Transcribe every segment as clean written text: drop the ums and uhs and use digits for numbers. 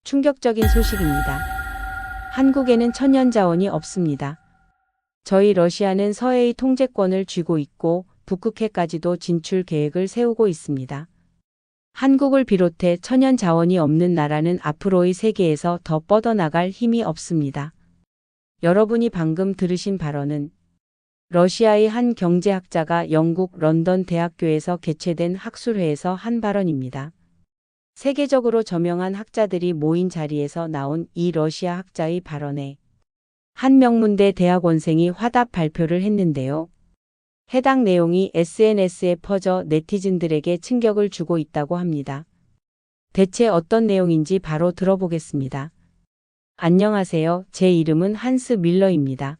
충격적인 소식입니다. 한국에는 천연 자원이 없습니다. 저희 러시아는 서해의 통제권을 쥐고 있고 북극해까지도 진출 계획을 세우고 있습니다. 한국을 비롯해 천연 자원이 없는 나라는 앞으로의 세계에서 더 뻗어나갈 힘이 없습니다. 여러분이 방금 들으신 발언은 러시아의 한 경제학자가 영국 런던 대학교에서 개최된 학술회에서 한 발언입니다. 세계적으로 저명한 학자들이 모인 자리에서 나온 이 러시아 학자의 발언에 한 명문대 대학원생이 화답 발표를 했는데요. 해당 내용이 SNS에 퍼져 네티즌들에게 충격을 주고 있다고 합니다. 대체 어떤 내용인지 바로 들어보겠습니다. 안녕하세요. 제 이름은 한스 밀러입니다.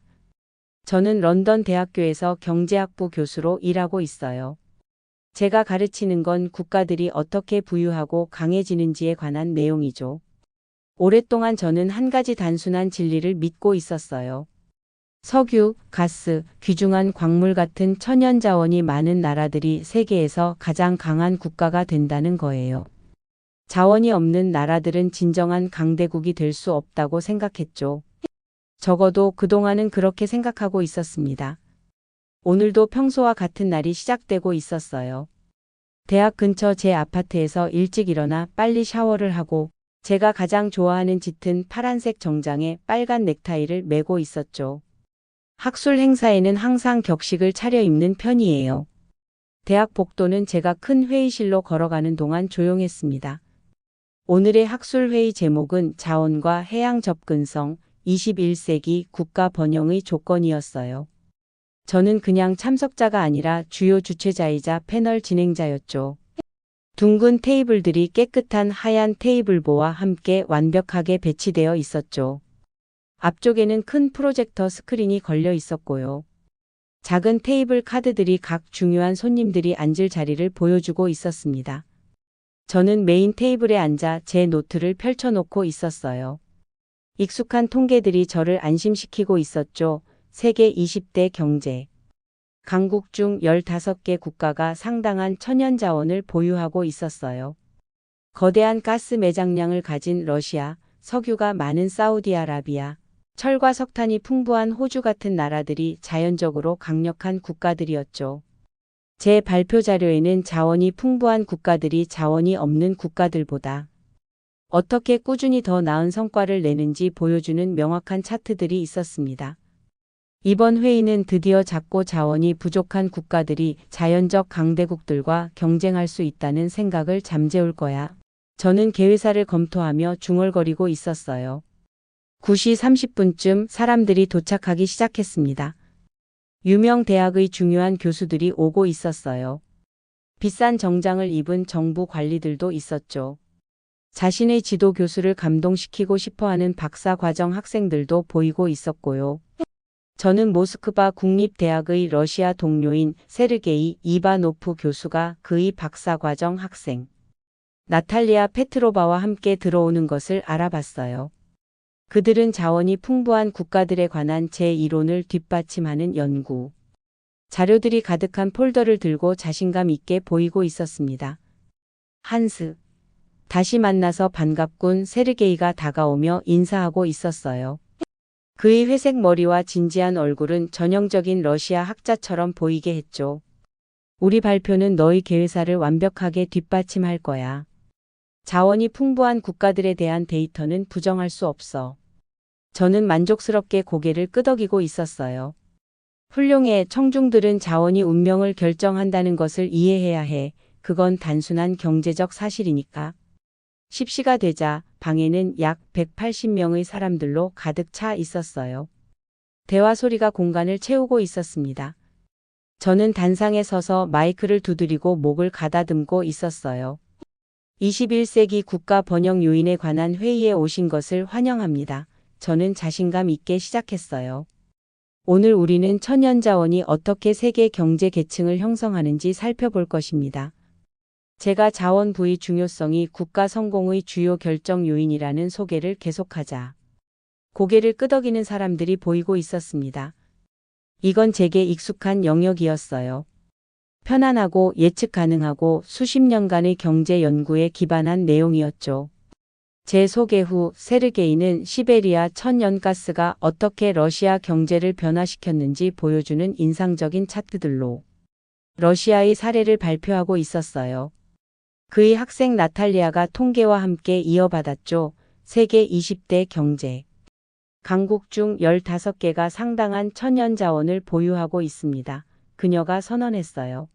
저는 런던 대학교에서 경제학부 교수로 일하고 있어요. 제가 가르치는 건 국가들이 어떻게 부유하고 강해지는지에 관한 내용이죠. 오랫동안 저는 한 가지 단순한 진리를 믿고 있었어요. 석유, 가스, 귀중한 광물 같은 천연 자원이 많은 나라들이 세계에서 가장 강한 국가가 된다는 거예요. 자원이 없는 나라들은 진정한 강대국이 될 수 없다고 생각했죠. 적어도 그동안은 그렇게 생각하고 있었습니다. 오늘도 평소와 같은 날이 시작되고 있었어요. 대학 근처 제 아파트에서 일찍 일어나 빨리 샤워를 하고 제가 가장 좋아하는 짙은 파란색 정장에 빨간 넥타이를 매고 있었죠. 학술 행사에는 항상 격식을 차려입는 편이에요. 대학 복도는 제가 큰 회의실로 걸어가는 동안 조용했습니다. 오늘의 학술 회의 제목은 자원과 해양 접근성, 21세기 국가 번영의 조건이었어요. 저는 그냥 참석자가 아니라 주요 주최자이자 패널 진행자였죠. 둥근 테이블들이 깨끗한 하얀 테이블보와 함께 완벽하게 배치되어 있었죠. 앞쪽에는 큰 프로젝터 스크린이 걸려 있었고요. 작은 테이블 카드들이 각 중요한 손님들이 앉을 자리를 보여주고 있었습니다. 저는 메인 테이블에 앉아 제 노트를 펼쳐놓고 있었어요. 익숙한 통계들이 저를 안심시키고 있었죠. 세계 20대 경제 강국 중 15개 국가가 상당한 천연 자원을 보유하고 있었어요. 거대한 가스 매장량을 가진 러시아, 석유가 많은 사우디아라비아, 철과 석탄이 풍부한 호주 같은 나라들이 자연적으로 강력한 국가들이었죠. 제 발표 자료에는 자원이 풍부한 국가들이 자원이 없는 국가들보다 어떻게 꾸준히 더 나은 성과를 내는지 보여주는 명확한 차트들이 있었습니다. 이번 회의는 드디어 작고 자원이 부족한 국가들이 자연적 강대국들과 경쟁할 수 있다는 생각을 잠재울 거야. 저는 개회사를 검토하며 중얼거리고 있었어요. 9시 30분쯤 사람들이 도착하기 시작했습니다. 유명 대학의 중요한 교수들이 오고 있었어요. 비싼 정장을 입은 정부 관리들도 있었죠. 자신의 지도 교수를 감동시키고 싶어하는 박사과정 학생들도 보이고 있었고요. 저는 모스크바 국립대학의 러시아 동료인 세르게이 이바노프 교수가 그의 박사과정 학생 나탈리아 페트로바와 함께 들어오는 것을 알아봤어요. 그들은 자원이 풍부한 국가들에 관한 제 이론을 뒷받침하는 연구 자료들이 가득한 폴더를 들고 자신감 있게 보이고 있었습니다. 한스, 다시 만나서 반갑군. 세르게이가 다가오며 인사하고 있었어요. 그의 회색 머리와 진지한 얼굴은 전형적인 러시아 학자처럼 보이게 했죠. 우리 발표는 너희 개회사를 완벽하게 뒷받침할 거야. 자원이 풍부한 국가들에 대한 데이터는 부정할 수 없어. 저는 만족스럽게 고개를 끄덕이고 있었어요. 훌륭해. 청중들은 자원이 운명을 결정한다는 것을 이해해야 해. 그건 단순한 경제적 사실이니까. 10시가 되자 방에는 약 180명의 사람들로 가득 차 있었어요. 대화 소리가 공간을 채우고 있었습니다. 저는 단상에 서서 마이크를 두드리고 목을 가다듬고 있었어요. 21세기 국가 번영 요인에 관한 회의에 오신 것을 환영합니다. 저는 자신감 있게 시작했어요. 오늘 우리는 천연 자원이 어떻게 세계 경제 계층을 형성하는지 살펴볼 것입니다. 제가 자원 부의 중요성이 국가 성공의 주요 결정 요인이라는 소개를 계속하자 고개를 끄덕이는 사람들이 보이고 있었습니다. 이건 제게 익숙한 영역이었어요. 편안하고 예측 가능하고 수십 년간의 경제 연구에 기반한 내용이었죠. 제 소개 후 세르게이는 시베리아 천연가스가 어떻게 러시아 경제를 변화시켰는지 보여주는 인상적인 차트들로 러시아의 사례를 발표하고 있었어요. 그의 학생 나탈리아가 통계와 함께 이어받았죠. 세계 20대 경제 강국 중 15개가 상당한 천연 자원을 보유하고 있습니다. 그녀가 선언했어요.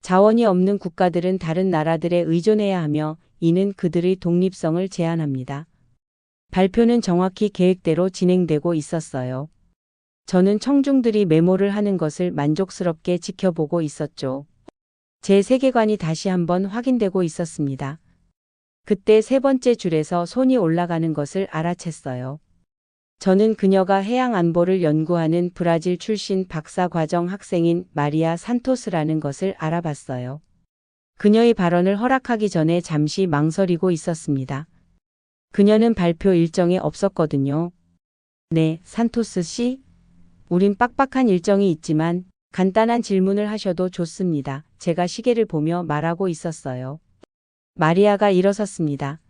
자원이 없는 국가들은 다른 나라들에 의존해야 하며 이는 그들의 독립성을 제한합니다. 발표는 정확히 계획대로 진행되고 있었어요. 저는 청중들이 메모를 하는 것을 만족스럽게 지켜보고 있었죠. 제 세계관이 다시 한번 확인되고 있었습니다. 그때 세 번째 줄에서 손이 올라가는 것을 알아챘어요. 저는 그녀가 해양 안보를 연구하는 브라질 출신 박사과정 학생인 마리아 산토스라는 것을 알아봤어요. 그녀의 발언을 허락하기 전에 잠시 망설이고 있었습니다. 그녀는 발표 일정에 없었거든요. 네, 산토스 씨. 우린 빡빡한 일정이 있지만 간단한 질문을 하셔도 좋습니다. 제가 시계를 보며 말하고 있었어요. 마리아가 일어섰습니다.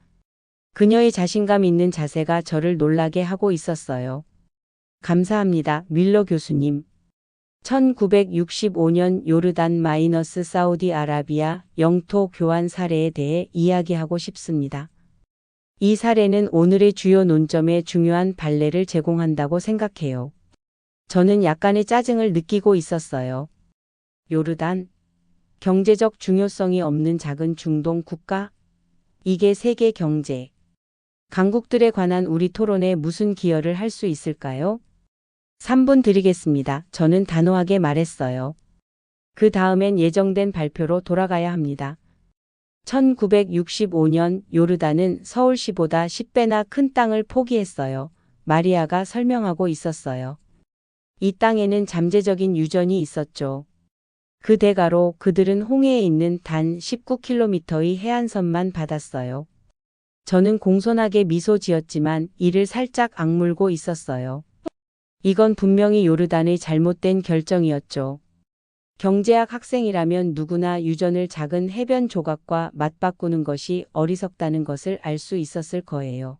그녀의 자신감 있는 자세가 저를 놀라게 하고 있었어요. 감사합니다, 윌러 교수님. 1965년 요르단-사우디아라비아 영토 교환 사례에 대해 이야기하고 싶습니다. 이 사례는 오늘의 주요 논점에 중요한 발레를 제공한다고 생각해요. 저는 약간의 짜증을 느끼고 있었어요. 요르단, 경제적 중요성이 없는 작은 중동 국가? 이게 세계 경제 강국들에 관한 우리 토론에 무슨 기여를 할 수 있을까요? 3분 드리겠습니다. 저는 단호하게 말했어요. 그 다음엔 예정된 발표로 돌아가야 합니다. 1965년 요르단은 서울시보다 10배나 큰 땅을 포기했어요. 마리아가 설명하고 있었어요. 이 땅에는 잠재적인 유전이 있었죠. 그 대가로 그들은 홍해에 있는 단 19km의 해안선만 받았어요. 저는 공손하게 미소 지었지만 이를 살짝 악물고 있었어요. 이건 분명히 요르단의 잘못된 결정이었죠. 경제학 학생이라면 누구나 유전을 작은 해변 조각과 맞바꾸는 것이 어리석다는 것을 알 수 있었을 거예요.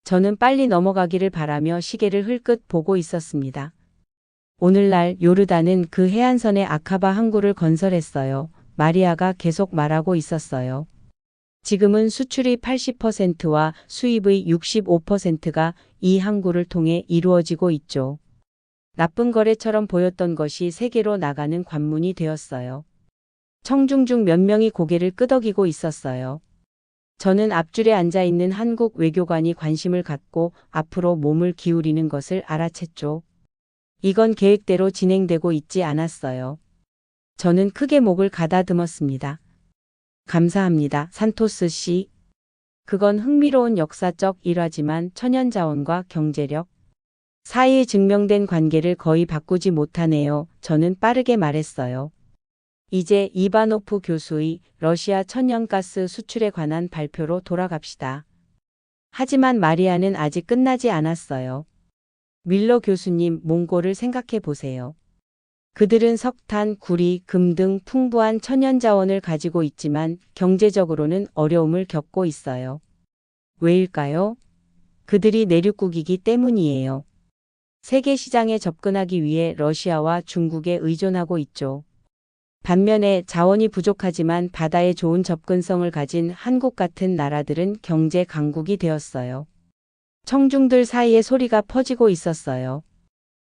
저는 빨리 넘어가기를 바라며 시계를 흘끗 보고 있었습니다. 오늘날 요르단은 그 해안선에 아카바 항구를 건설했어요. 마리아가 계속 말하고 있었어요. 지금은 수출의 80%와 수입의 65%가 이 항구를 통해 이루어지고 있죠. 나쁜 거래처럼 보였던 것이 세계로 나가는 관문이 되었어요. 청중 중 몇 명이 고개를 끄덕이고 있었어요. 저는 앞줄에 앉아 있는 한국 외교관이 관심을 갖고 앞으로 몸을 기울이는 것을 알아챘죠. 이건 계획대로 진행되고 있지 않았어요. 저는 크게 목을 가다듬었습니다. 감사합니다, 산토스 씨. 그건 흥미로운 역사적 일화지만 천연자원과 경제력 사이에 증명된 관계를 거의 바꾸지 못하네요. 저는 빠르게 말했어요. 이제 이바노프 교수의 러시아 천연가스 수출에 관한 발표로 돌아갑시다. 하지만 마리아는 아직 끝나지 않았어요. 밀러 교수님, 몽골을 생각해 보세요. 그들은 석탄, 구리, 금 등 풍부한 천연자원을 가지고 있지만 경제적으로는 어려움을 겪고 있어요. 왜일까요? 그들이 내륙국이기 때문이에요. 세계 시장에 접근하기 위해 러시아와 중국에 의존하고 있죠. 반면에 자원이 부족하지만 바다에 좋은 접근성을 가진 한국 같은 나라들은 경제 강국이 되었어요. 청중들 사이에 소리가 퍼지고 있었어요.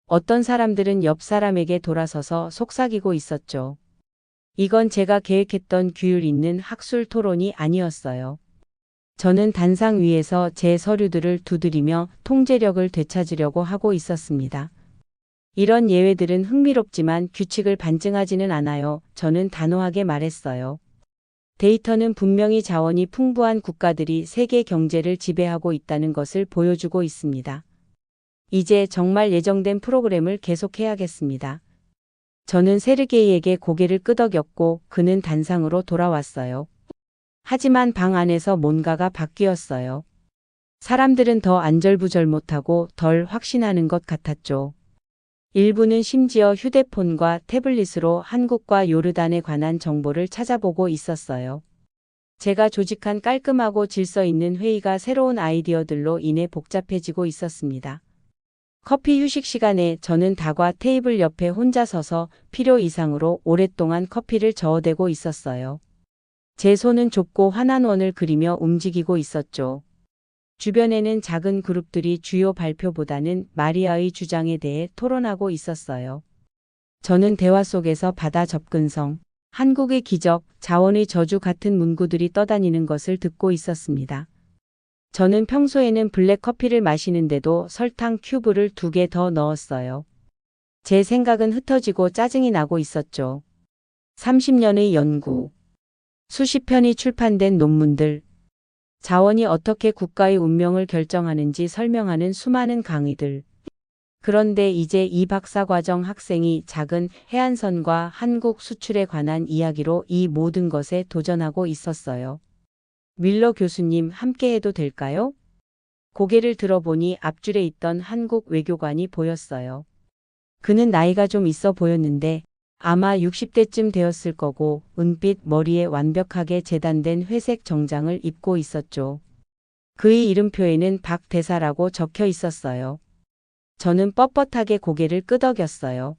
어떤 사람들은 옆 사람에게 돌아서서 속삭이고 있었죠. 이건 제가 계획했던 규율 있는 학술 토론이 아니었어요. 저는 단상 위에서 제 서류들을 두드리며 통제력을 되찾으려고 하고 있었습니다. 이런 예외들은 흥미롭지만 규칙을 반증하지는 않아요. 저는 단호하게 말했어요. 데이터는 분명히 자원이 풍부한 국가들이 세계 경제를 지배하고 있다는 것을 보여주고 있습니다. 이제 정말 예정된 프로그램을 계속해야겠습니다. 저는 세르게이에게 고개를 끄덕였고 그는 단상으로 돌아왔어요. 하지만 방 안에서 뭔가가 바뀌었어요. 사람들은 더 안절부절 못하고 덜 확신하는 것 같았죠. 일부는 심지어 휴대폰과 태블릿으로 한국과 요르단에 관한 정보를 찾아보고 있었어요. 제가 조직한 깔끔하고 질서 있는 회의가 새로운 아이디어들로 인해 복잡해지고 있었습니다. 커피 휴식 시간에 저는 다과 테이블 옆에 혼자 서서 필요 이상으로 오랫동안 커피를 저어대고 있었어요. 제 손은 좁고 환한 원을 그리며 움직이고 있었죠. 주변에는 작은 그룹들이 주요 발표보다는 마리아의 주장에 대해 토론하고 있었어요. 저는 대화 속에서 바다 접근성, 한국의 기적, 자원의 저주 같은 문구들이 떠다니는 것을 듣고 있었습니다. 저는 평소에는 블랙 커피를 마시는데도 설탕 큐브를 2개 더 넣었어요. 제 생각은 흩어지고 짜증이 나고 있었죠. 30년의 연구, 수십 편이 출판된 논문들, 자원이 어떻게 국가의 운명을 결정하는지 설명하는 수많은 강의들. 그런데 이제 이 박사과정 학생이 작은 해안선과 한국 수출에 관한 이야기로 이 모든 것에 도전하고 있었어요. 윌러 교수님 함께 해도 될까요? 고개를 들어보니 앞줄에 있던 한국 외교관이 보였어요. 그는 나이가 좀 있어 보였는데 아마 60대쯤 되었을 거고 은빛 머리에 완벽하게 재단된 회색 정장을 입고 있었죠. 그의 이름표에는 박 대사라고 적혀 있었어요. 저는 뻣뻣하게 고개를 끄덕였어요.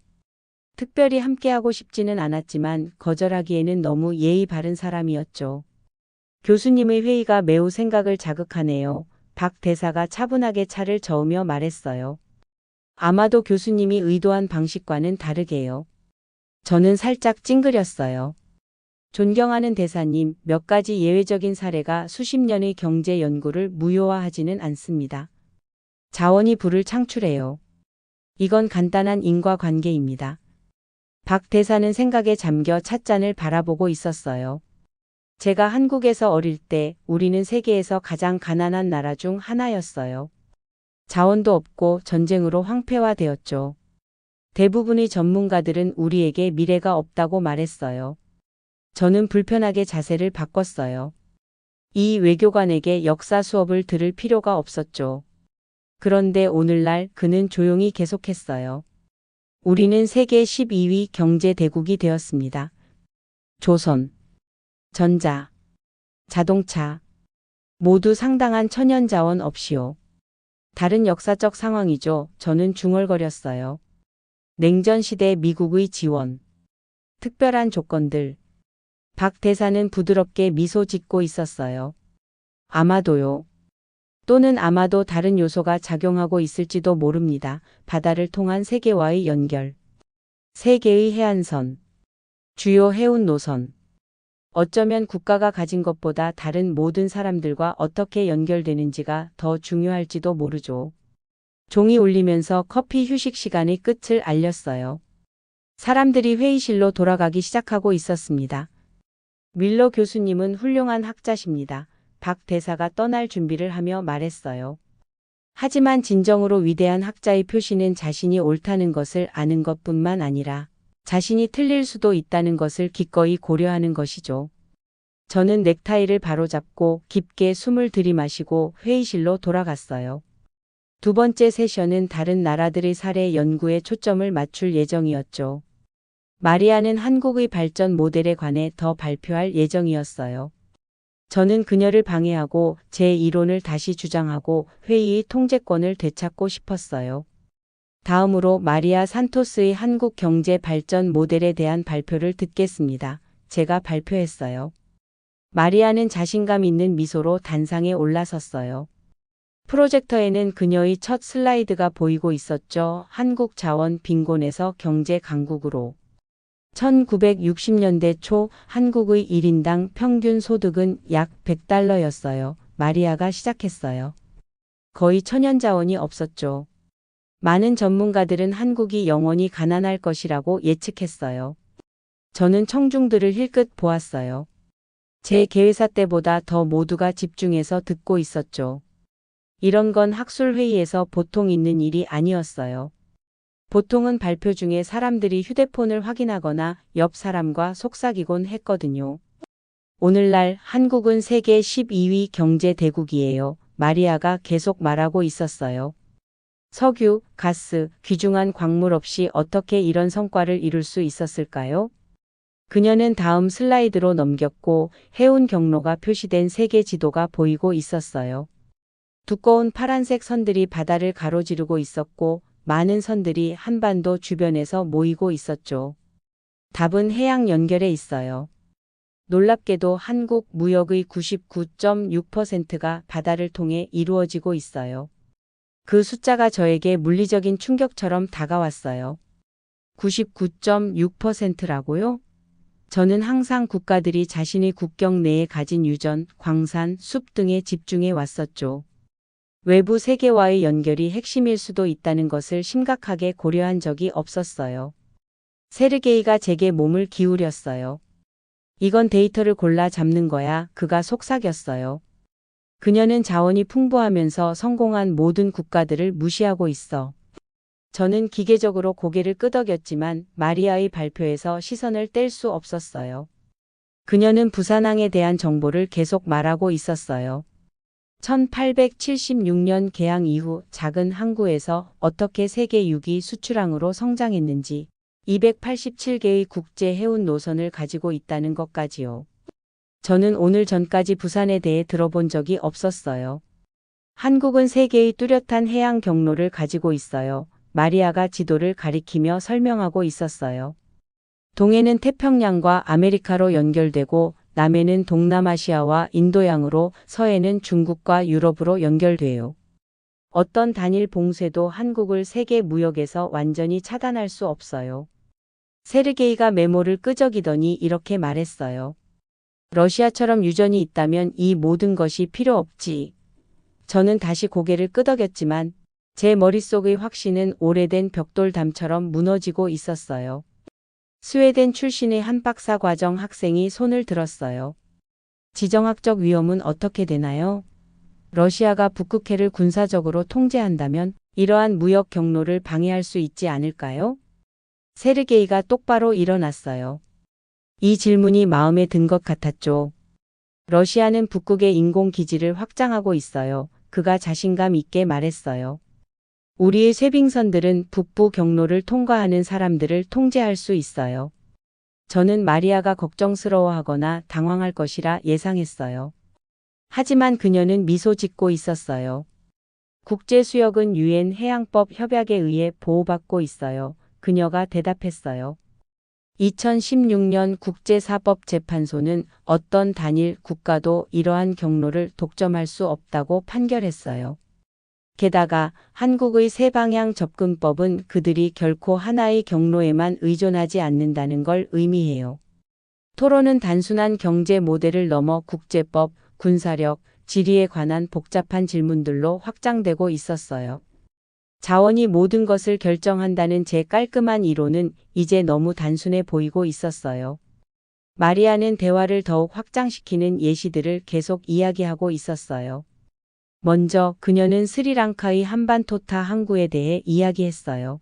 특별히 함께하고 싶지는 않았지만 거절하기에는 너무 예의 바른 사람이었죠. 교수님의 회의가 매우 생각을 자극하네요. 박 대사가 차분하게 차를 저으며 말했어요. 아마도 교수님이 의도한 방식과는 다르게요. 저는 살짝 찡그렸어요. 존경하는 대사님, 몇 가지 예외적인 사례가 수십 년의 경제 연구를 무효화하지는 않습니다. 자원이 부를 창출해요. 이건 간단한 인과관계입니다. 박 대사는 생각에 잠겨 찻잔을 바라보고 있었어요. 제가 한국에서 어릴 때 우리는 세계에서 가장 가난한 나라 중 하나였어요. 자원도 없고 전쟁으로 황폐화되었죠. 대부분의 전문가들은 우리에게 미래가 없다고 말했어요. 저는 불편하게 자세를 바꿨어요. 이 외교관에게 역사 수업을 들을 필요가 없었죠. 그런데 오늘날 그는 조용히 계속했어요. 우리는 세계 12위 경제 대국이 되었습니다. 조선, 전자, 자동차, 모두 상당한 천연 자원 없이요. 다른 역사적 상황이죠. 저는 중얼거렸어요. 냉전 시대 미국의 지원, 특별한 조건들. 박 대사는 부드럽게 미소 짓고 있었어요. 아마도요. 또는 아마도 다른 요소가 작용하고 있을지도 모릅니다. 바다를 통한 세계와의 연결, 세계의 해안선, 주요 해운 노선. 어쩌면 국가가 가진 것보다 다른 모든 사람들과 어떻게 연결되는지가 더 중요할지도 모르죠. 종이 울리면서 커피 휴식 시간의 끝을 알렸어요. 사람들이 회의실로 돌아가기 시작하고 있었습니다. 밀러 교수님은 훌륭한 학자십니다. 박 대사가 떠날 준비를 하며 말했어요. 하지만 진정으로 위대한 학자의 표시는 자신이 옳다는 것을 아는 것뿐만 아니라 자신이 틀릴 수도 있다는 것을 기꺼이 고려하는 것이죠. 저는 넥타이를 바로잡고 깊게 숨을 들이마시고 회의실로 돌아갔어요. 두 번째 세션은 다른 나라들의 사례 연구에 초점을 맞출 예정이었죠. 마리아는 한국의 발전 모델에 관해 더 발표할 예정이었어요. 저는 그녀를 방해하고 제 이론을 다시 주장하고 회의의 통제권을 되찾고 싶었어요. 다음으로 마리아 산토스의 한국 경제 발전 모델에 대한 발표를 듣겠습니다. 제가 발표했어요. 마리아는 자신감 있는 미소로 단상에 올라섰어요. 프로젝터에는 그녀의 첫 슬라이드가 보이고 있었죠. 한국 자원 빈곤에서 경제 강국으로. 1960년대 초 한국의 1인당 평균 소득은 약 100달러였어요. 마리아가 시작했어요. 거의 천연 자원이 없었죠. 많은 전문가들은 한국이 영원히 가난할 것이라고 예측했어요. 저는 청중들을 힐끗 보았어요. 제 개회사 때보다 더 모두가 집중해서 듣고 있었죠. 이런 건 학술회의에서 보통 있는 일이 아니었어요. 보통은 발표 중에 사람들이 휴대폰을 확인하거나 옆 사람과 속삭이곤 했거든요. 오늘날 한국은 세계 12위 경제 대국이에요. 마리아가 계속 말하고 있었어요. 석유, 가스, 귀중한 광물 없이 어떻게 이런 성과를 이룰 수 있었을까요? 그녀는 다음 슬라이드로 넘겼고 해운 경로가 표시된 세계 지도가 보이고 있었어요. 두꺼운 파란색 선들이 바다를 가로지르고 있었고 많은 선들이 한반도 주변에서 모이고 있었죠. 답은 해양 연결에 있어요. 놀랍게도 한국 무역의 99.6%가 바다를 통해 이루어지고 있어요. 그 숫자가 저에게 물리적인 충격처럼 다가왔어요. 99.6%라고요? 저는 항상 국가들이 자신의 국경 내에 가진 유전, 광산, 숲 등에 집중해 왔었죠. 외부 세계와의 연결이 핵심일 수도 있다는 것을 심각하게 고려한 적이 없었어요. 세르게이가 제게 몸을 기울였어요. 이건 데이터를 골라 잡는 거야. 그가 속삭였어요. 그녀는 자원이 풍부하면서 성공한 모든 국가들을 무시하고 있어. 저는 기계적으로 고개를 끄덕였지만 마리아의 발표에서 시선을 뗄 수 없었어요. 그녀는 부산항에 대한 정보를 계속 말하고 있었어요. 1876년 개항 이후 작은 항구에서 어떻게 세계 6위 수출항으로 성장했는지, 287개의 국제 해운 노선을 가지고 있다는 것까지요. 저는 오늘 전까지 부산에 대해 들어본 적이 없었어요. 한국은 세계의 뚜렷한 해양 경로를 가지고 있어요. 마리아가 지도를 가리키며 설명하고 있었어요. 동해는 태평양과 아메리카로 연결되고 남해는 동남아시아와 인도양으로, 서해는 중국과 유럽으로 연결돼요. 어떤 단일 봉쇄도 한국을 세계 무역에서 완전히 차단할 수 없어요. 세르게이가 메모를 끄적이더니 이렇게 말했어요. 러시아처럼 유전이 있다면 이 모든 것이 필요 없지. 저는 다시 고개를 끄덕였지만 제 머릿속의 확신은 오래된 벽돌담처럼 무너지고 있었어요. 스웨덴 출신의 한 박사 과정 학생이 손을 들었어요. 지정학적 위험은 어떻게 되나요? 러시아가 북극해를 군사적으로 통제한다면 이러한 무역 경로를 방해할 수 있지 않을까요? 세르게이가 똑바로 일어났어요. 이 질문이 마음에 든 것 같았죠. 러시아는 북극의 인공기지를 확장하고 있어요. 그가 자신감 있게 말했어요. 우리의 쇄빙선들은 북부 경로를 통과하는 사람들을 통제할 수 있어요. 저는 마리아가 걱정스러워하거나 당황할 것이라 예상했어요. 하지만 그녀는 미소 짓고 있었어요. 국제수역은 유엔 해양법 협약에 의해 보호받고 있어요. 그녀가 대답했어요. 2016년 국제사법재판소는 어떤 단일 국가도 이러한 경로를 독점할 수 없다고 판결했어요. 게다가 한국의 세방향 접근법은 그들이 결코 하나의 경로에만 의존하지 않는다는 걸 의미해요. 토론은 단순한 경제 모델을 넘어 국제법, 군사력, 지리에 관한 복잡한 질문들로 확장되고 있었어요. 자원이 모든 것을 결정한다는 제 깔끔한 이론은 이제 너무 단순해 보이고 있었어요. 마리아는 대화를 더욱 확장시키는 예시들을 계속 이야기하고 있었어요. 먼저 그녀는 스리랑카의 한반토타 항구에 대해 이야기했어요.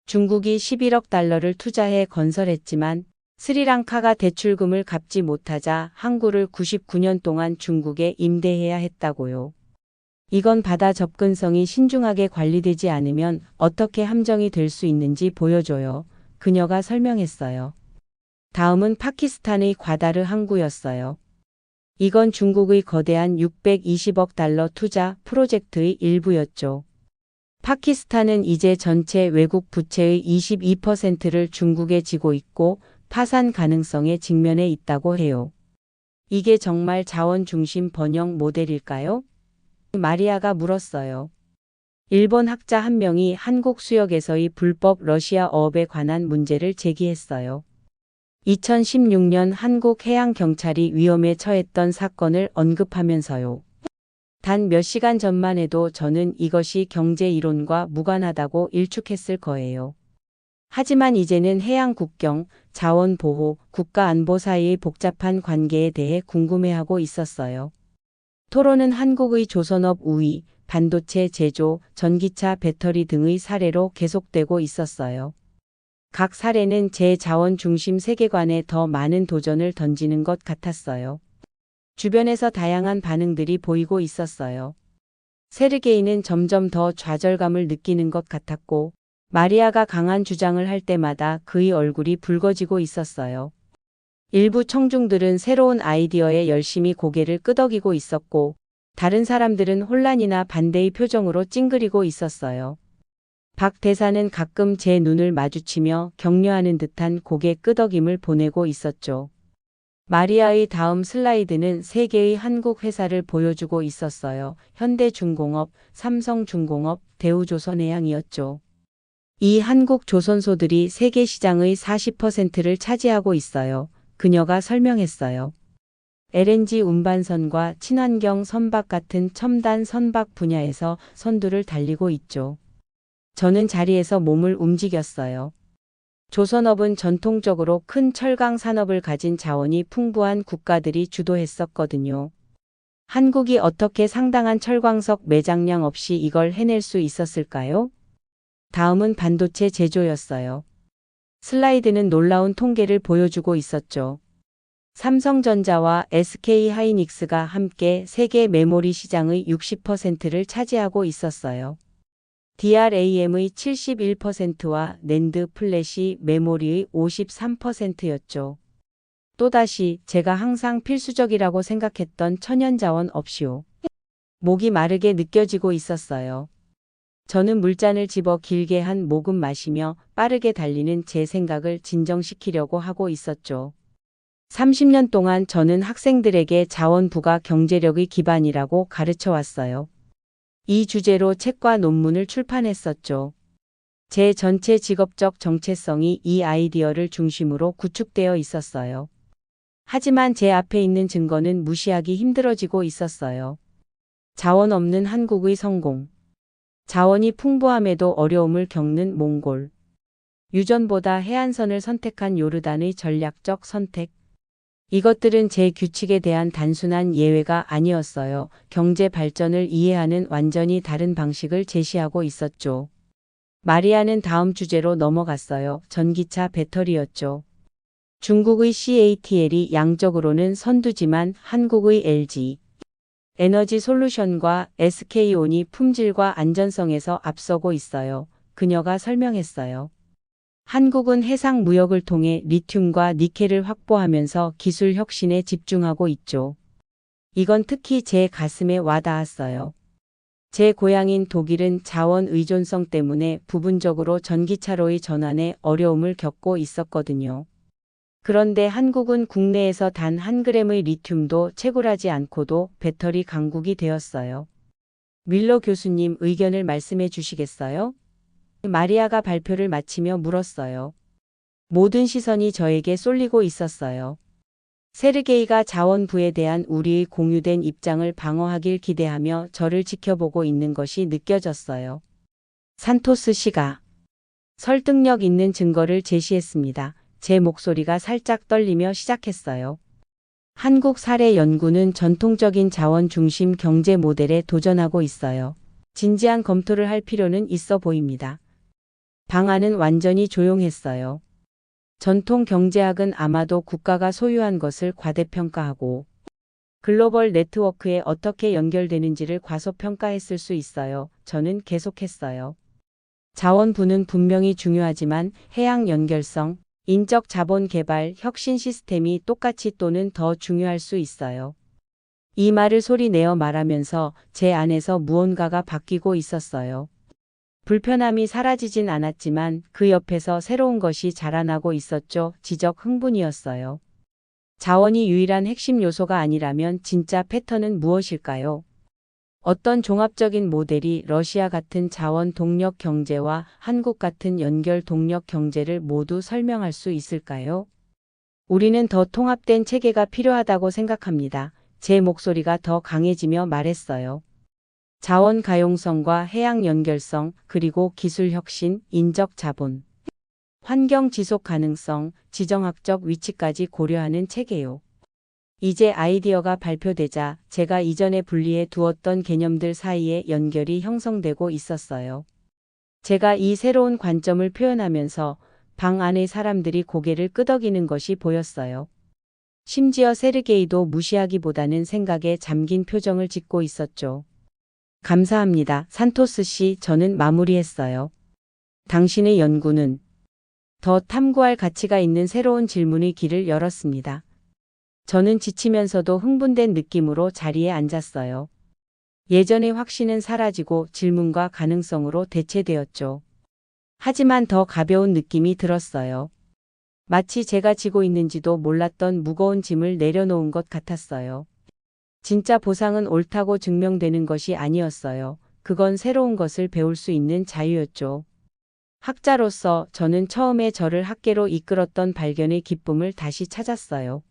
중국이 11억 달러를 투자해 건설했지만 스리랑카가 대출금을 갚지 못하자 항구를 99년 동안 중국에 임대해야 했다고요. 이건 바다 접근성이 신중하게 관리되지 않으면 어떻게 함정이 될 수 있는지 보여줘요. 그녀가 설명했어요. 다음은 파키스탄의 과다르 항구였어요. 이건 중국의 거대한 620억 달러 투자 프로젝트의 일부였죠. 파키스탄은 이제 전체 외국 부채의 22%를 중국에 지고 있고 파산 가능성에 직면해 있다고 해요. 이게 정말 자원 중심 번영 모델일까요? 마리아가 물었어요. 일본 학자 한 명이 한국 수역에서의 불법 러시아 어업에 관한 문제를 제기했어요. 2016년 한국 해양경찰이 위험에 처했던 사건을 언급하면서요. 단 몇 시간 전만 해도 저는 이것이 경제 이론과 무관하다고 일축했을 거예요. 하지만 이제는 해양 국경, 자원 보호, 국가 안보 사이의 복잡한 관계에 대해 궁금해하고 있었어요. 토론은 한국의 조선업 우위, 반도체 제조, 전기차 배터리 등의 사례로 계속되고 있었어요. 각 사례는 제 자원 중심 세계관에 더 많은 도전을 던지는 것 같았어요. 주변에서 다양한 반응들이 보이고 있었어요. 세르게이는 점점 더 좌절감을 느끼는 것 같았고, 마리아가 강한 주장을 할 때마다 그의 얼굴이 붉어지고 있었어요. 일부 청중들은 새로운 아이디어에 열심히 고개를 끄덕이고 있었고, 다른 사람들은 혼란이나 반대의 표정으로 찡그리고 있었어요. 박 대사는 가끔 제 눈을 마주치며 격려하는 듯한 고개 끄덕임을 보내고 있었죠. 마리아의 다음 슬라이드는 세 개의 한국 회사를 보여주고 있었어요. 현대중공업, 삼성중공업, 대우조선해양이었죠. 이 한국 조선소들이 세계 시장의 40%를 차지하고 있어요. 그녀가 설명했어요. LNG 운반선과 친환경 선박 같은 첨단 선박 분야에서 선두를 달리고 있죠. 저는 자리에서 몸을 움직였어요. 조선업은 전통적으로 큰 철강 산업을 가진 자원이 풍부한 국가들이 주도했었거든요. 한국이 어떻게 상당한 철광석 매장량 없이 이걸 해낼 수 있었을까요? 다음은 반도체 제조였어요. 슬라이드는 놀라운 통계를 보여주고 있었죠. 삼성전자와 SK하이닉스가 함께 세계 메모리 시장의 60%를 차지하고 있었어요. DRAM의 71%와 낸드 플래시 메모리의 53%였죠. 또다시 제가 항상 필수적이라고 생각했던 천연자원 없이요. 목이 마르게 느껴지고 있었어요. 저는 물잔을 집어 길게 한 모금 마시며 빠르게 달리는 제 생각을 진정시키려고 하고 있었죠. 30년 동안 저는 학생들에게 자원부가 경제력의 기반이라고 가르쳐 왔어요. 이 주제로 책과 논문을 출판했었죠. 제 전체 직업적 정체성이 이 아이디어를 중심으로 구축되어 있었어요. 하지만 제 앞에 있는 증거는 무시하기 힘들어지고 있었어요. 자원 없는 한국의 성공. 자원이 풍부함에도 어려움을 겪는 몽골. 유전보다 해안선을 선택한 요르단의 전략적 선택. 이것들은 제 규칙에 대한 단순한 예외가 아니었어요. 경제 발전을 이해하는 완전히 다른 방식을 제시하고 있었죠. 마리아는 다음 주제로 넘어갔어요. 전기차 배터리였죠. 중국의 CATL이 양적으로는 선두지만 한국의 LG 에너지 솔루션과 SK온이 품질과 안전성에서 앞서고 있어요. 그녀가 설명했어요. 한국은 해상 무역을 통해 리튬과 니켈을 확보하면서 기술 혁신에 집중하고 있죠. 이건 특히 제 가슴에 와닿았어요. 제 고향인 독일은 자원 의존성 때문에 부분적으로 전기차로의 전환에 어려움을 겪고 있었거든요. 그런데 한국은 국내에서 단 한 그램의 리튬도 채굴하지 않고도 배터리 강국이 되었어요. 윌러 교수님 의견을 말씀해 주시겠어요? 마리아가 발표를 마치며 물었어요. 모든 시선이 저에게 쏠리고 있었어요. 세르게이가 자원부에 대한 우리의 공유된 입장을 방어하길 기대하며 저를 지켜보고 있는 것이 느껴졌어요. 산토스 씨가 설득력 있는 증거를 제시했습니다. 제 목소리가 살짝 떨리며 시작했어요. 한국 사례 연구는 전통적인 자원 중심 경제 모델에 도전하고 있어요. 진지한 검토를 할 필요는 있어 보입니다. 방안은 완전히 조용했어요. 전통 경제학은 아마도 국가가 소유한 것을 과대평가하고 글로벌 네트워크에 어떻게 연결되는지를 과소평가했을 수 있어요. 저는 계속했어요. 자원부는 분명히 중요하지만 해양 연결성, 인적 자본 개발, 혁신 시스템이 똑같이 또는 더 중요할 수 있어요. 이 말을 소리 내어 말하면서 제 안에서 무언가가 바뀌고 있었어요. 불편함이 사라지진 않았지만 그 옆에서 새로운 것이 자라나고 있었죠. 지적 흥분이었어요. 자원이 유일한 핵심 요소가 아니라면 진짜 패턴은 무엇일까요? 어떤 종합적인 모델이 러시아 같은 자원 동력 경제와 한국 같은 연결 동력 경제를 모두 설명할 수 있을까요? 우리는 더 통합된 체계가 필요하다고 생각합니다. 제 목소리가 더 강해지며 말했어요. 자원 가용성과 해양 연결성, 그리고 기술 혁신, 인적 자본, 환경 지속 가능성, 지정학적 위치까지 고려하는 체계요. 이제 아이디어가 발표되자 제가 이전에 분리해 두었던 개념들 사이에 연결이 형성되고 있었어요. 제가 이 새로운 관점을 표현하면서 방 안의 사람들이 고개를 끄덕이는 것이 보였어요. 심지어 세르게이도 무시하기보다는 생각에 잠긴 표정을 짓고 있었죠. 감사합니다. 산토스 씨, 저는 마무리했어요. 당신의 연구는 더 탐구할 가치가 있는 새로운 질문의 길을 열었습니다. 저는 지치면서도 흥분된 느낌으로 자리에 앉았어요. 예전의 확신은 사라지고 질문과 가능성으로 대체되었죠. 하지만 더 가벼운 느낌이 들었어요. 마치 제가 지고 있는지도 몰랐던 무거운 짐을 내려놓은 것 같았어요. 진짜 보상은 옳다고 증명되는 것이 아니었어요. 그건 새로운 것을 배울 수 있는 자유였죠. 학자로서 저는 처음에 저를 학계로 이끌었던 발견의 기쁨을 다시 찾았어요.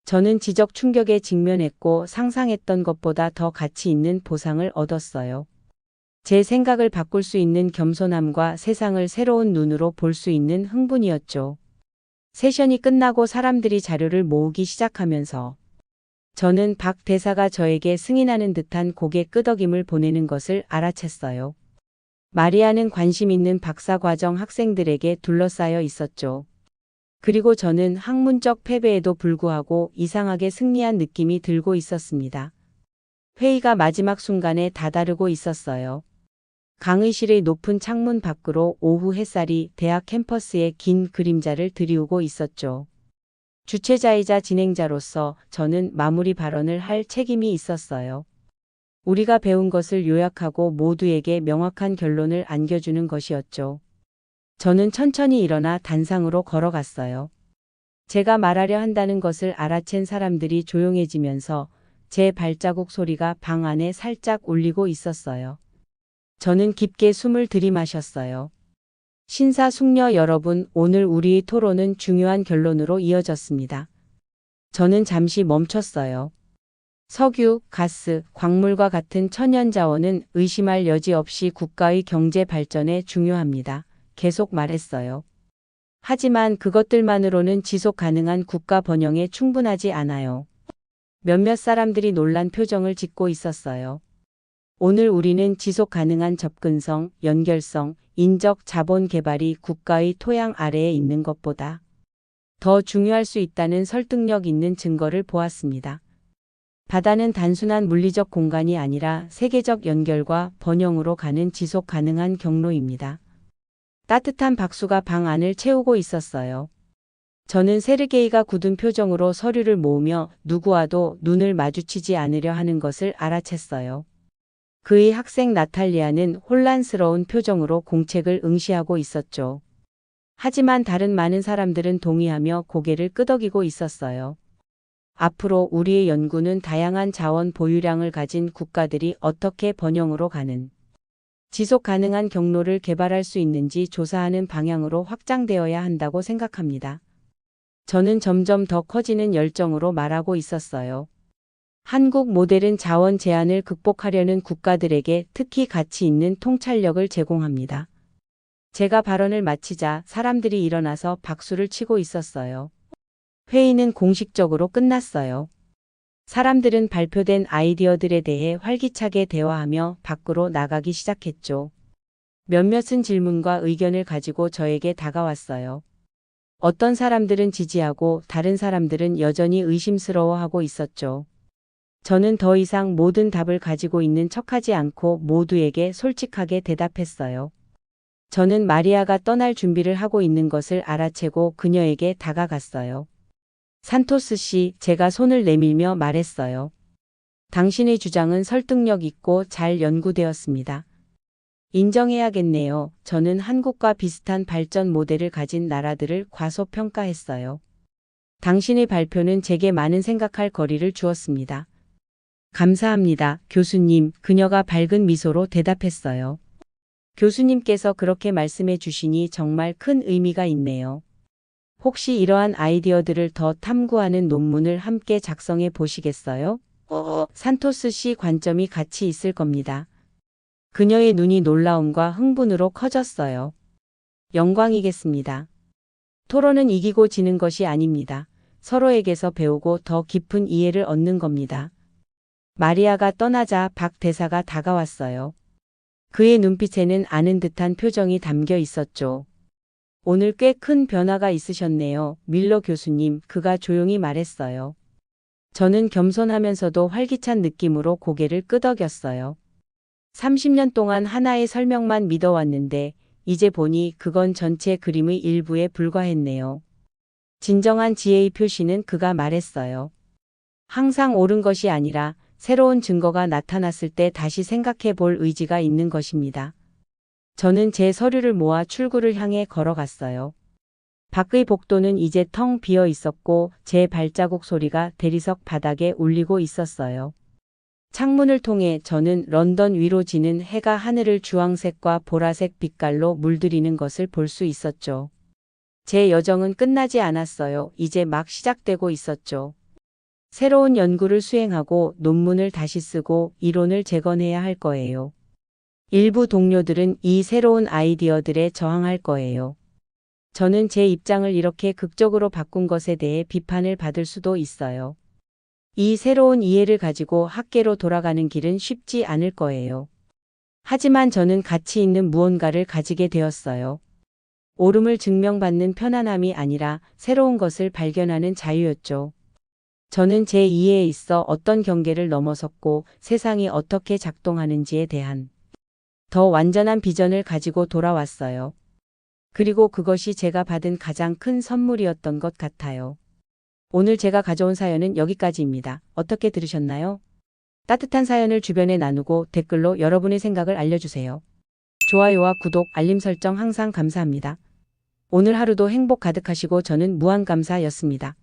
저는 지적 충격에 직면했고 상상했던 것보다 더 가치 있는 보상을 얻었어요. 제 생각을 바꿀 수 있는 겸손함과 세상을 새로운 눈으로 볼 수 있는 흥분이었죠. 세션이 끝나고 사람들이 자료를 모으기 시작하면서 저는 박 대사가 저에게 승인하는 듯한 고개 끄덕임을 보내는 것을 알아챘어요. 마리아는 관심 있는 박사과정 학생들에게 둘러싸여 있었죠. 그리고 저는 학문적 패배에도 불구하고 이상하게 승리한 느낌이 들고 있었습니다. 회의가 마지막 순간에 다다르고 있었어요. 강의실의 높은 창문 밖으로 오후 햇살이 대학 캠퍼스의 긴 그림자를 드리우고 있었죠. 주최자이자 진행자로서 저는 마무리 발언을 할 책임이 있었어요. 우리가 배운 것을 요약하고 모두에게 명확한 결론을 안겨주는 것이었죠. 저는 천천히 일어나 단상으로 걸어갔어요. 제가 말하려 한다는 것을 알아챈 사람들이 조용해지면서 제 발자국 소리가 방 안에 살짝 울리고 있었어요. 저는 깊게 숨을 들이마셨어요. 신사숙녀 여러분, 오늘 우리의 토론은 중요한 결론으로 이어졌습니다. 저는 잠시 멈췄어요. 석유, 가스, 광물과 같은 천연자원은 의심할 여지 없이 국가의 경제 발전에 중요합니다. 계속 말했어요. 하지만 그것들만으로는 지속 가능한 국가 번영에 충분하지 않아요. 몇몇 사람들이 놀란 표정을 짓고 있었어요. 오늘 우리는 지속 가능한 접근성, 연결성, 인적 자본 개발이 국가의 토양 아래에 있는 것보다 더 중요할 수 있다는 설득력 있는 증거를 보았습니다. 바다는 단순한 물리적 공간이 아니라 세계적 연결과 번영으로 가는 지속 가능한 경로입니다. 따뜻한 박수가 방 안을 채우고 있었어요. 저는 세르게이가 굳은 표정으로 서류를 모으며 누구와도 눈을 마주치지 않으려 하는 것을 알아챘어요. 그의 학생 나탈리아는 혼란스러운 표정으로 공책을 응시하고 있었죠. 하지만 다른 많은 사람들은 동의하며 고개를 끄덕이고 있었어요. 앞으로 우리의 연구는 다양한 자원 보유량을 가진 국가들이 어떻게 번영으로 가는 지속 가능한 경로를 개발할 수 있는지 조사하는 방향으로 확장되어야 한다고 생각합니다. 저는 점점 더 커지는 열정으로 말하고 있었어요. 한국 모델은 자원 제한을 극복하려는 국가들에게 특히 가치 있는 통찰력을 제공합니다. 제가 발언을 마치자 사람들이 일어나서 박수를 치고 있었어요. 회의는 공식적으로 끝났어요. 사람들은 발표된 아이디어들에 대해 활기차게 대화하며 밖으로 나가기 시작했죠. 몇몇은 질문과 의견을 가지고 저에게 다가왔어요. 어떤 사람들은 지지하고 다른 사람들은 여전히 의심스러워하고 있었죠. 저는 더 이상 모든 답을 가지고 있는 척하지 않고 모두에게 솔직하게 대답했어요. 저는 마리아가 떠날 준비를 하고 있는 것을 알아채고 그녀에게 다가갔어요. 산토스 씨, 제가 손을 내밀며 말했어요. 당신의 주장은 설득력 있고 잘 연구되었습니다. 인정해야겠네요. 저는 한국과 비슷한 발전 모델을 가진 나라들을 과소평가했어요. 당신의 발표는 제게 많은 생각할 거리를 주었습니다. 감사합니다, 교수님. 그녀가 밝은 미소로 대답했어요. 교수님께서 그렇게 말씀해 주시니 정말 큰 의미가 있네요. 혹시 이러한 아이디어들을 더 탐구하는 논문을 함께 작성해 보시겠어요? 산토스 씨 관점이 같이 있을 겁니다. 그녀의 눈이 놀라움과 흥분으로 커졌어요. 영광이겠습니다. 토론은 이기고 지는 것이 아닙니다. 서로에게서 배우고 더 깊은 이해를 얻는 겁니다. 마리아가 떠나자 박 대사가 다가왔어요. 그의 눈빛에는 아는 듯한 표정이 담겨 있었죠. 오늘 꽤 큰 변화가 있으셨네요, 밀러 교수님. 그가 조용히 말했어요. 저는 겸손하면서도 활기찬 느낌으로 고개를 끄덕였어요. 30년 동안 하나의 설명만 믿어왔는데 이제 보니 그건 전체 그림의 일부에 불과했네요. 진정한 지혜의 표시는 그가 말했어요. 항상 옳은 것이 아니라 새로운 증거가 나타났을 때 다시 생각해 볼 의지가 있는 것입니다. 저는 제 서류를 모아 출구를 향해 걸어갔어요. 밖의 복도는 이제 텅 비어 있었고 제 발자국 소리가 대리석 바닥에 울리고 있었어요. 창문을 통해 저는 런던 위로 지는 해가 하늘을 주황색과 보라색 빛깔로 물들이는 것을 볼 수 있었죠. 제 여정은 끝나지 않았어요. 이제 막 시작되고 있었죠. 새로운 연구를 수행하고 논문을 다시 쓰고 이론을 재건해야 할 거예요. 일부 동료들은 이 새로운 아이디어들에 저항할 거예요. 저는 제 입장을 이렇게 극적으로 바꾼 것에 대해 비판을 받을 수도 있어요. 이 새로운 이해를 가지고 학계로 돌아가는 길은 쉽지 않을 거예요. 하지만 저는 가치 있는 무언가를 가지게 되었어요. 옳음을 증명받는 편안함이 아니라 새로운 것을 발견하는 자유였죠. 저는 제 이해에 있어 어떤 경계를 넘어섰고 세상이 어떻게 작동하는지에 대한 더 완전한 비전을 가지고 돌아왔어요. 그리고 그것이 제가 받은 가장 큰 선물이었던 것 같아요. 오늘 제가 가져온 사연은 여기까지입니다. 어떻게 들으셨나요? 따뜻한 사연을 주변에 나누고 댓글로 여러분의 생각을 알려주세요. 좋아요와 구독, 알림 설정 항상 감사합니다. 오늘 하루도 행복 가득하시고 저는 무한감사였습니다.